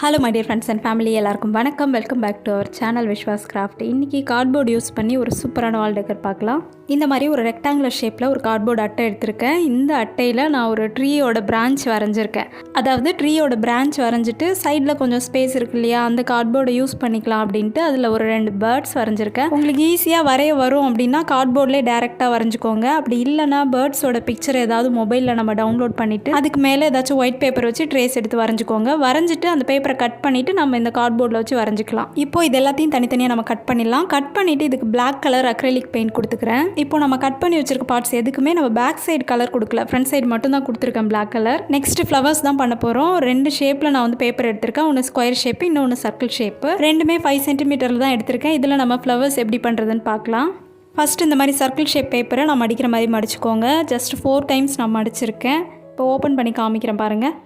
Hello my dear friends and family எல்லாருக்கும் வணக்கம். Welcome back to our channel Vishwas craft. இன்றைக்கி cardboard use பண்ணி ஒரு சூப்பரான வால் டெக்கர் பார்க்கலாம். இந்த மாதிரி ஒரு ரெக்டாங்குலர் ஷேப்பில் ஒரு கார்ட்போர்டு அட்டை எடுத்திருக்கேன். இந்த அட்டையில் நான் ஒரு ட்ரீயோட பிரான்ச் வரைஞ்சிருக்கேன். அதாவது ட்ரீயோட பிரான்ச் வரைஞ்சிட்டு சைடில் கொஞ்சம் ஸ்பேஸ் இருக்கு இல்லையா, அந்த கார்ட்போர்டை யூஸ் பண்ணிக்கலாம் அப்படின்ட்டு அதில் ஒரு 2 பேர்ட்ஸ் வரைஞ்சிருக்கேன். உங்களுக்கு ஈஸியாக வரைய வரும் அப்படின்னா கார்ட்போர்ட்லேயே டேரெக்டாக வரைஞ்சிக்கோங்க. அப்படி இல்லைனா பேர்ட்ஸோட பிக்சர் ஏதாவது மொபைலில் நம்ம டவுன்லோட் பண்ணிவிட்டு அதுக்கு மேலே ஏதாச்சும் ஒயிட் பேப்பர் வச்சு ட்ரேஸ் எடுத்து வரைஞ்சிக்கோங்க. வரைஞ்சிட்டு அந்த பேப்பரை கட் பண்ணிவிட்டு நம்ம இந்த கார்ட்போர்டில் வச்சு வரைஞ்சிக்கலாம். இப்போ இது எல்லாத்தையும் தனித்தனியாக நம்ம கட் பண்ணிடலாம். கட் பண்ணிவிட்டு இதுக்கு பிளாக் கலர் அக்ரிலிக் பெயிண்ட் கொடுத்துக்கிறேன். இப்போ நம்ம கட் பண்ணி வச்சிருக்க பார்ட்ஸ் எதுக்குமே நம்ம பேக் சைடு கலர் கொடுக்கல, ஃப்ரண்ட் சைடு மட்டும் தான் கொடுத்துருக்கேன் பிளாக் கலர். நெக்ஸ்ட் ஃப்ளவர்ஸ் தான் பண்ண போகிறோம். 2 ஷேப்பில் நான் வந்து பேப்பர் எடுத்திருக்கேன். ஒன்று ஸ்கொயர் ஷேப்பு, இன்னொன்று சர்க்கிள் ஷேப்பு. ரெண்டுமே 5 சென்டிமீட்டரில் தான் எடுத்திருக்கேன். இதில் நம்ம ஃப்ளவர்ஸ் எப்படி பண்ணுறதுன்னு பார்க்கலாம். ஃபஸ்ட்டு இந்த மாதிரி சர்க்கிள் ஷேப் பேப்பரை நான் மடிக்கிற மாதிரி மடிச்சுக்கோங்க. ஜஸ்ட் 4 டைம்ஸ் நான் மடிச்சிருக்கேன். இப்போ ஓப்பன் பண்ணி காமிக்கிறேன் பாருங்கள்.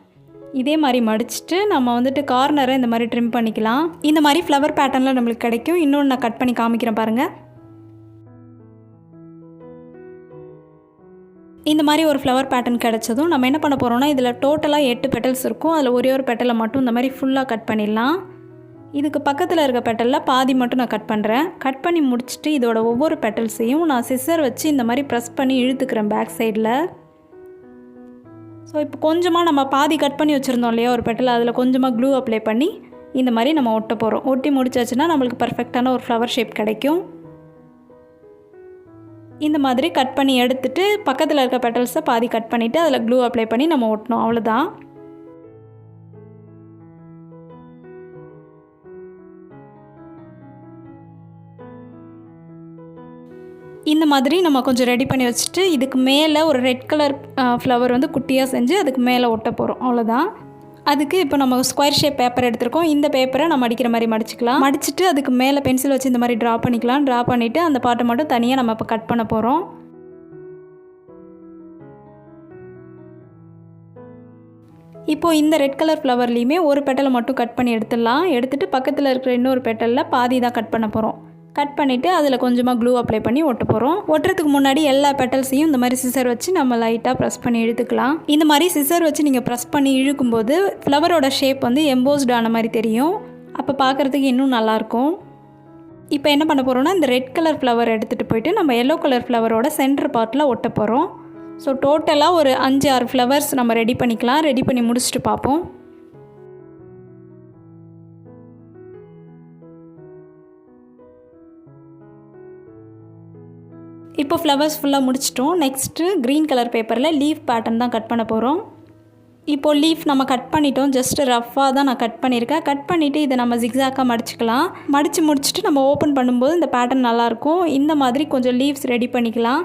இதே மாதிரி மடிச்சுட்டு நம்ம வந்துட்டு கார்னரை இந்த மாதிரி ட்ரிம் பண்ணிக்கலாம். இந்த மாதிரி ஃப்ளவர் பேட்டர்னில் நம்மளுக்கு கிடைக்கும். இன்னொன்று நான் கட் பண்ணி காமிக்கிறேன் பாருங்கள். இந்த மாதிரி ஒரு ஃப்ளவர் பேட்டர்ன் கிடச்சதும் நம்ம என்ன பண்ண போகிறோம்னா, இதில் டோட்டலாக 8 பெட்டல்ஸ் இருக்கும். அதில் ஒரே ஒரு பெட்டலை மட்டும் இந்த மாதிரி ஃபுல்லாக கட் பண்ணிடலாம். இதுக்கு பக்கத்தில் இருக்க பெட்டலில் பாதி மட்டும் நான் கட் பண்ணுறேன். கட் பண்ணி முடிச்சுட்டு இதோட ஒவ்வொரு பெட்டல்ஸையும் நான் சிசர் வச்சு இந்த மாதிரி ப்ரெஸ் பண்ணி இழுத்துக்கிறேன் பேக் சைடில். ஸோ இப்போ கொஞ்சமாக நம்ம பாதி கட் பண்ணி வச்சுருந்தோம் இல்லையா ஒரு பெட்டல், அதில் கொஞ்சமாக க்ளூ அப்ளை பண்ணி இந்த மாதிரி நம்ம ஒட்ட போகிறோம். ஒட்டி முடிச்சாச்சுன்னா நம்மளுக்கு பர்ஃபெக்டான ஒரு ஃப்ளவர் ஷேப் கிடைக்கும். இந்த மாதிரி கட் பண்ணி எடுத்துகிட்டு பக்கத்தில் இருக்க பெட்டல்ஸை பாதி கட் பண்ணிவிட்டு அதில் க்ளூ அப்ளை பண்ணி நம்ம ஒட்டணும். அவ்வளோதான். இந்த மாதிரி நம்ம கொஞ்சம் ரெடி பண்ணி வச்சுட்டு இதுக்கு மேலே ஒரு ரெட் கலர் ஃப்ளவர் வந்து குட்டியாக செஞ்சு அதுக்கு மேலே ஒட்ட போகிறோம். அவ்வளோதான். அதுக்கு இப்போ நம்ம ஸ்கொயர் ஷேப் பேப்பர் எடுத்துருக்கோம். இந்த பேப்பரை நம்ம மடிக்கிற மாதிரி மடிச்சிக்கலாம். மடிச்சுட்டு அதுக்கு மேலே பென்சில் வச்சு இந்த மாதிரி ட்ரா பண்ணிக்கலாம். ட்ரா பண்ணிவிட்டு அந்த பாட்டை மட்டும் தனியாக நம்ம இப்போ கட் பண்ண போகிறோம். இப்போது இந்த ரெட் கலர் ஃப்ளவர்லேயுமே ஒரு பெட்டலை மட்டும் கட் பண்ணி எடுத்துடலாம். எடுத்துகிட்டு பக்கத்தில் இருக்கிற இன்னொரு பெட்டலில் பாதி தான் கட் பண்ண போகிறோம். கட் பண்ணிவிட்டு அதில் கொஞ்சமாக க்ளூ அப்ளை பண்ணி ஒட்ட போகிறோம். ஒட்டுறதுக்கு முன்னாடி எல்லா பெட்டல்ஸையும் இந்த மாதிரி சிசர் வச்சு நம்ம லைட்டாக ப்ரெஸ் பண்ணி இழுத்துக்கலாம். இந்த மாதிரி சிசர் வச்சு நீங்கள் ப்ரெஸ் பண்ணி இழுக்கும்போது ஃப்ளவரோட ஷேப் வந்து எம்போஸ்ட் ஆன மாதிரி தெரியும். அப்போ பார்க்குறதுக்கு இன்னும் நல்லாயிருக்கும். இப்போ என்ன பண்ண போகிறோம்னா, இந்த ரெட் கலர் ஃப்ளவர் எடுத்துகிட்டு போயிட்டு நம்ம எல்லோ கலர் ஃப்ளவரோட சென்டர் பார்ட்டில் ஒட்ட போகிறோம். ஸோ டோட்டலாக ஒரு 5-6 ஃப்ளவர்ஸ் நம்ம ரெடி பண்ணிக்கலாம். ரெடி பண்ணி முடிச்சுட்டு பார்ப்போம். இப்போ ஃப்ளவர்ஸ் ஃபுல்லாக முடிச்சிட்டோம். நெக்ஸ்ட்டு க்ரீன் கலர் பேப்பரில் லீஃப் பேட்டர்ன் தான் கட் பண்ண போகிறோம். இப்போது லீஃப் நம்ம கட் பண்ணிட்டோம். ஜஸ்ட்டு ரஃப்பாக தான் நான் கட் பண்ணியிருக்கேன். கட் பண்ணிவிட்டு இதை நம்ம ஜிக்ஸாக்காக மடிச்சுக்கலாம். மடித்து முடிச்சுட்டு நம்ம ஓப்பன் பண்ணும்போது இந்த பேட்டர்ன் நல்லாயிருக்கும். இந்த மாதிரி கொஞ்சம் லீவ்ஸ் ரெடி பண்ணிக்கலாம்.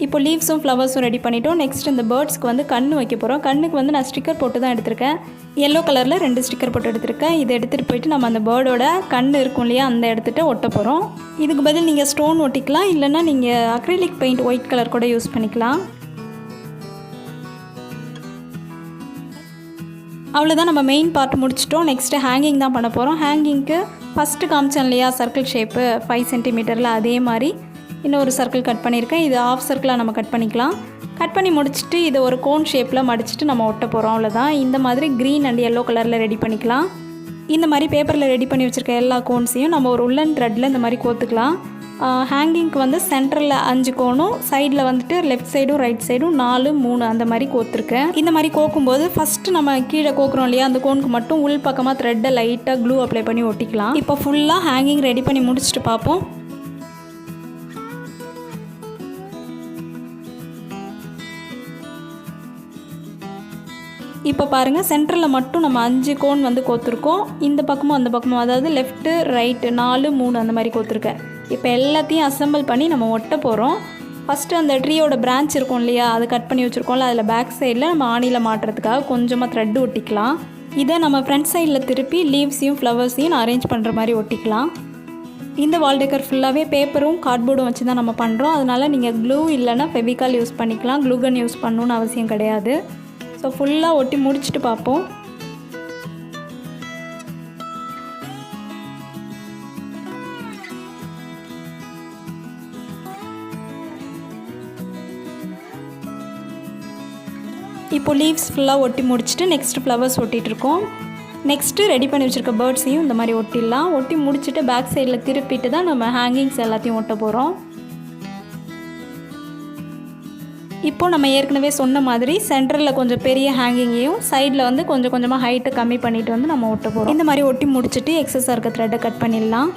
இப்போ லீவ்ஸும் ஃப்ளவர்ஸும் ரெடி பண்ணிட்டோம். நெக்ஸ்ட் இந்த பேர்ட்ஸ்க்கு வந்து கண் வைக்க போகிறோம். கண்ணுக்கு வந்து நான் ஸ்டிக்கர் போட்டு தான் எடுத்திருக்கேன். எல்லோ கலரில் 2 ஸ்டிக்கர் போட்டு எடுத்திருக்கேன். இதை எடுத்துகிட்டு போயிட்டு நம்ம அந்த பேர்டோட கண் இருக்கும் இல்லையா, அந்த இடத்துட்ட ஒட்ட போகிறோம். இதுக்கு பதில் நீங்கள் ஸ்டோன் ஒட்டிக்கலாம், இல்லைன்னா நீங்கள் அக்ரிலிக் பெயிண்ட் ஒயிட் கலர் கூட யூஸ் பண்ணிக்கலாம். அவ்வளோதான், நம்ம மெயின் பார்ட் முடிச்சிட்டோம். நெக்ஸ்ட்டு ஹேங்கிங் தான் பண்ண போகிறோம். ஹேங்கிங்க்கு ஃபஸ்ட்டு காமிச்சேன் இல்லையா சர்க்கிள் ஷேப்பு 5 சென்டிமீட்டரில், அதே மாதிரி இன்னொரு சர்க்கிள் கட் பண்ணியிருக்கேன். இது ஆஃப் சர்க்கிளாக நம்ம கட் பண்ணிக்கலாம். கட் பண்ணி முடிச்சுட்டு இதை ஒரு கோன் ஷேப்பில் மடிச்சுட்டு நம்ம ஒட்ட போகிறோம். அவ்வளோதான். இந்த மாதிரி க்ரீன் அண்ட் எல்லோ கலரில் ரெடி பண்ணிக்கலாம். இந்த மாதிரி பேப்பரில் ரெடி பண்ணி வச்சுருக்க எல்லா கோன்ஸையும் நம்ம ஒரு உள்ளன் த்ரெட்டில் இந்த மாதிரி கோத்துக்கலாம். ஹேங்கிங்க்கு வந்து சென்டரில் 5 கோனும், சைடில் வந்துட்டு லெஃப்ட் சைடும் ரைட் சைடும் 4, 3 அந்த மாதிரி கோத்துருக்கேன். இந்த மாதிரி கோக்கும்போது ஃபஸ்ட்டு நம்ம கீழே கோக்குறோம் இல்லையா, அந்த கோனுக்கு மட்டும் உள் பக்கமாக த்ரெட்டை லைட்டாக க்ளூ அப்ளை பண்ணி ஒட்டிக்கலாம். இப்போ ஃபுல்லாக ஹேங்கிங் ரெடி பண்ணி முடிச்சுட்டு பார்ப்போம். இப்போ பாருங்கள், சென்டரில் மட்டும் நம்ம 5 கோன் வந்து கோத்துருக்கோம். இந்த பக்கமும் அந்த பக்கமும், அதாவது லெஃப்ட்டு ரைட்டு 4, 3 அந்த மாதிரி கோத்துருக்கேன். இப்போ எல்லாத்தையும் அசம்பிள் பண்ணி நம்ம ஒட்ட போகிறோம். ஃபஸ்ட்டு அந்த ட்ரீயோட பிரான்ச் இருக்கும் இல்லையா, அதை கட் பண்ணி வச்சுருக்கோம்ல, அதில் பேக் சைடில் நம்ம ஆணியில் மாட்டுறதுக்காக கொஞ்சமாக த்ரெட் ஒட்டிக்கலாம். இதை நம்ம ஃப்ரண்ட் சைடில் திருப்பி லீவ்ஸையும் ஃப்ளவர்ஸையும் நான் அரேஞ்ச் பண்ணுற மாதிரி ஒட்டிக்கலாம். இந்த வால் டெக்கர் ஃபுல்லாகவே பேப்பரும் கார்ட்போர்டும் வச்சு தான் நம்ம பண்ணுறோம். அதனால் நீங்கள் க்ளூ இல்லைன்னா ஃபெவிகால் யூஸ் பண்ணிக்கலாம். க்ளூகன் யூஸ் பண்ணணுன்னு அவசியம் கிடையாது. ஸோ ஃபுல்லாக ஒட்டி முடிச்சுட்டு பார்ப்போம். இப்போ லீவ்ஸ் ஃபுல்லாக ஒட்டி முடிச்சுட்டு நெக்ஸ்ட் ஃப்ளவர்ஸ் ஒட்டிகிட்ருக்கோம். நெக்ஸ்ட்டு ரெடி பண்ணி வச்சுருக்க பேர்ட்ஸையும் இந்த மாதிரி ஒட்டிடலாம். ஒட்டி முடிச்சுட்டு பேக் சைடில் திருப்பிட்டு தான் நம்ம ஹேங்கிங்ஸ் எல்லாத்தையும் ஒட்ட போகிறோம். இப்போது நம்ம ஏற்கனவே சொன்ன மாதிரி சென்டரில் கொஞ்சம் பெரிய ஹேங்கிங்கையும் சைடில் வந்து கொஞ்சம் கொஞ்சமாக ஹைட்டு கம்மி பண்ணிவிட்டு வந்து நம்ம ஒட்ட போகிறோம். இந்த மாதிரி ஒட்டி முடிச்சுட்டு எக்ஸஸாக இருக்க த்ரெட்டை கட் பண்ணிடலாம்.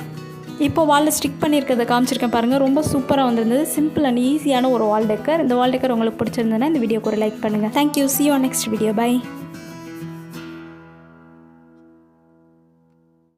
இப்போ வாலில் ஸ்டிக் பண்ணியிருக்கிறத காமிச்சிருக்கேன் பாருங்கள். ரொம்ப சூப்பராக வந்திருந்தது. சிம்பிள் அண்ட் ஈஸியான ஒரு வால் டெக்கர். இந்த வால் டெக்கர் உங்களுக்கு பிடிச்சிருந்ததுன்னா இந்த வீடியோக்கு ஒரு லைக் பண்ணுங்கள். Thank you. see you on next video. Bye.